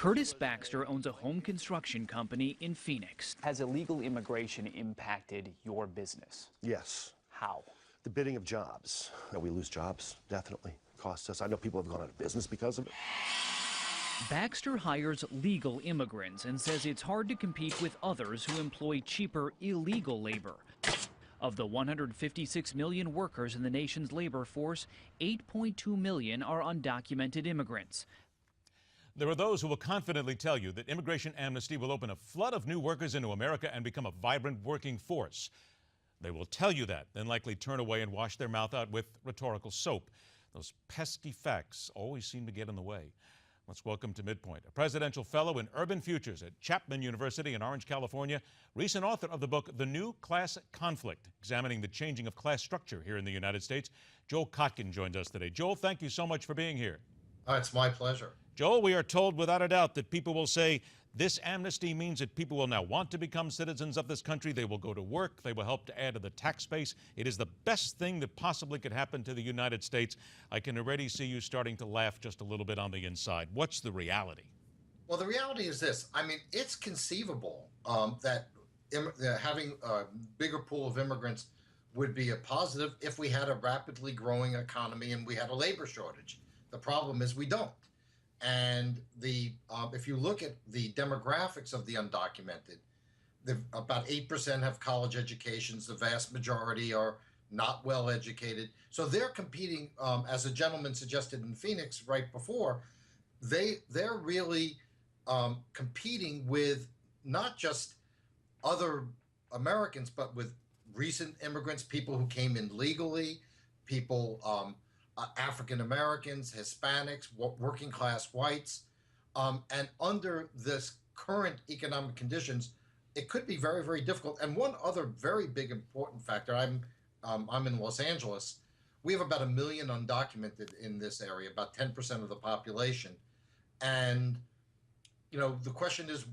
Curtis Baxter owns a home construction company in Phoenix. Has illegal immigration impacted your business? Yes. How? The bidding of jobs. We lose jobs, definitely. Costs us. I know people have gone out of business because of it. Baxter hires legal immigrants and says it's hard to compete with others who employ cheaper illegal labor. Of the 156 million workers in the nation's labor force, 8.2 million are undocumented immigrants. There are those who will confidently tell you that immigration amnesty will open a flood of new workers into America and become a vibrant working force. They will tell you that, then likely turn away and wash their mouth out with rhetorical soap. Those pesky facts always seem to get in the way. Let's welcome to MidPoint a presidential fellow in urban futures at Chapman University in Orange, California, recent author of the book The New Class Conflict, examining the changing of class structure here in the United States. Joel Kotkin joins us today. Joel, thank you so much for being here. It's my pleasure. Joel, we are told without a doubt that people will say this amnesty means that people will now want to become citizens of this country. They will go to work. They will help to add to the tax base. It is the best thing that possibly could happen to the United States. I can already see you starting to laugh just a little bit on the inside. What's the reality? Well, the reality is this. I mean, it's conceivable that having a bigger pool of immigrants would be a positive if we had a rapidly growing economy and we had a labor shortage. The problem is we don't. And if you look at the demographics of the undocumented, about 8% have college educations. The vast majority are not well educated. So they're competing, as a gentleman suggested in Phoenix right before, they're really competing with not just other Americans, but with recent immigrants, people who came in legally, people African Americans, Hispanics, working class whites, and under this current economic conditions, it could be very, very difficult. And one other very big important factor, I'm in Los Angeles. We have about 1 million undocumented in this area, about 10% of the population. And, you know, the question is,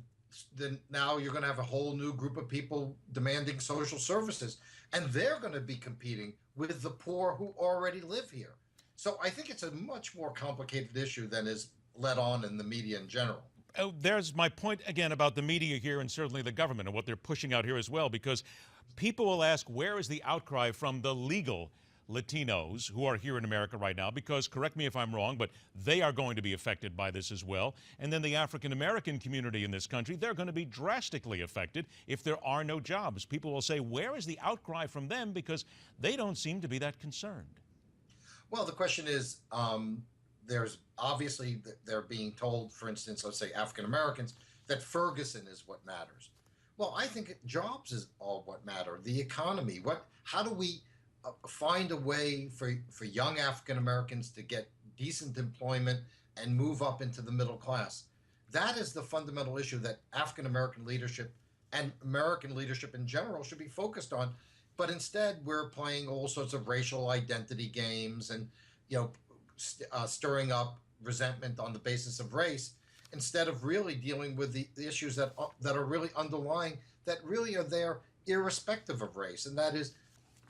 then now you're going to have a whole new group of people demanding social services, and they're going to be competing with the poor who already live here. So I think it's a much more complicated issue than is let on in the media in general. Oh, there's my point again about the media here and certainly the government and what they're pushing out here as well, because people will ask, where is the outcry from the legal Latinos who are here in America right now? Because, correct me if I'm wrong, but they are going to be affected by this as well. And then the African American community in this country, they're going to be drastically affected if there are no jobs. People will say, where is the outcry from them? Because they don't seem to be that concerned. Well, the question is, there's obviously they're being told, for instance, let's say African Americans, that Ferguson is what matters. Well, I think jobs is all what matter. The economy. How do we find a way for young African Americans to get decent employment and move up into the middle class? That is the fundamental issue that African American leadership and American leadership in general should be focused on. But instead, we're playing all sorts of racial identity games and, stirring up resentment on the basis of race, instead of really dealing with the issues that are really underlying, that really are there irrespective of race. And that is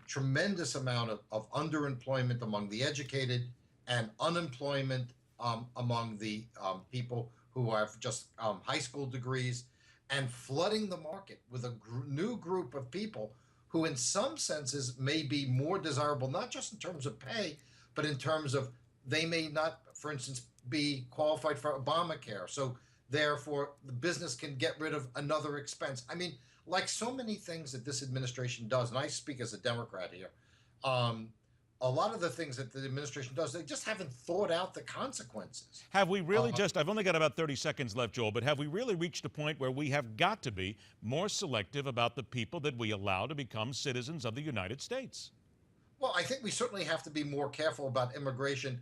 tremendous amount of underemployment among the educated and unemployment among the people who have just high school degrees, and flooding the market with a new group of people who in some senses may be more desirable, not just in terms of pay, but in terms of they may not, for instance, be qualified for Obamacare. So therefore, the business can get rid of another expense. I mean, like so many things that this administration does, and I speak as a Democrat here, a lot of the things that the administration does, they just haven't thought out the consequences. Have we really I've only got about 30 seconds left, Joel, but have we really reached a point where we have got to be more selective about the people that we allow to become citizens of the United States? Well, I think we certainly have to be more careful about immigration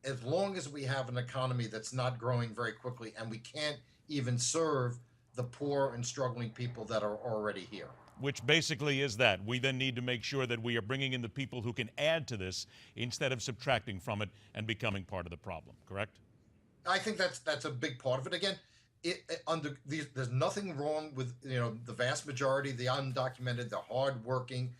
as long as we have an economy that's not growing very quickly and we can't even serve the poor and struggling people that are already here. Which basically is that. We then need to make sure that we are bringing in the people who can add to this instead of subtracting from it and becoming part of the problem, correct? I think that's a big part of it. Again, there's nothing wrong with, the vast majority, the undocumented, the hardworking,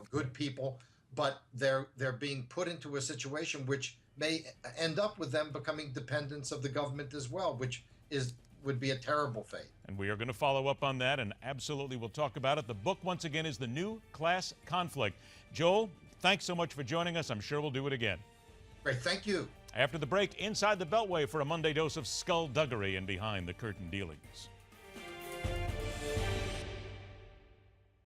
good people, but they're being put into a situation which may end up with them becoming dependents of the government as well, which is would be a terrible fate. And we are going to follow up on that, and absolutely we'll talk about it. The book, once again, is The New Class Conflict. Joel, thanks so much for joining us. I'm sure we'll do it again. Great, thank you. After the break, inside the Beltway for a Monday dose of skullduggery and behind the curtain dealings.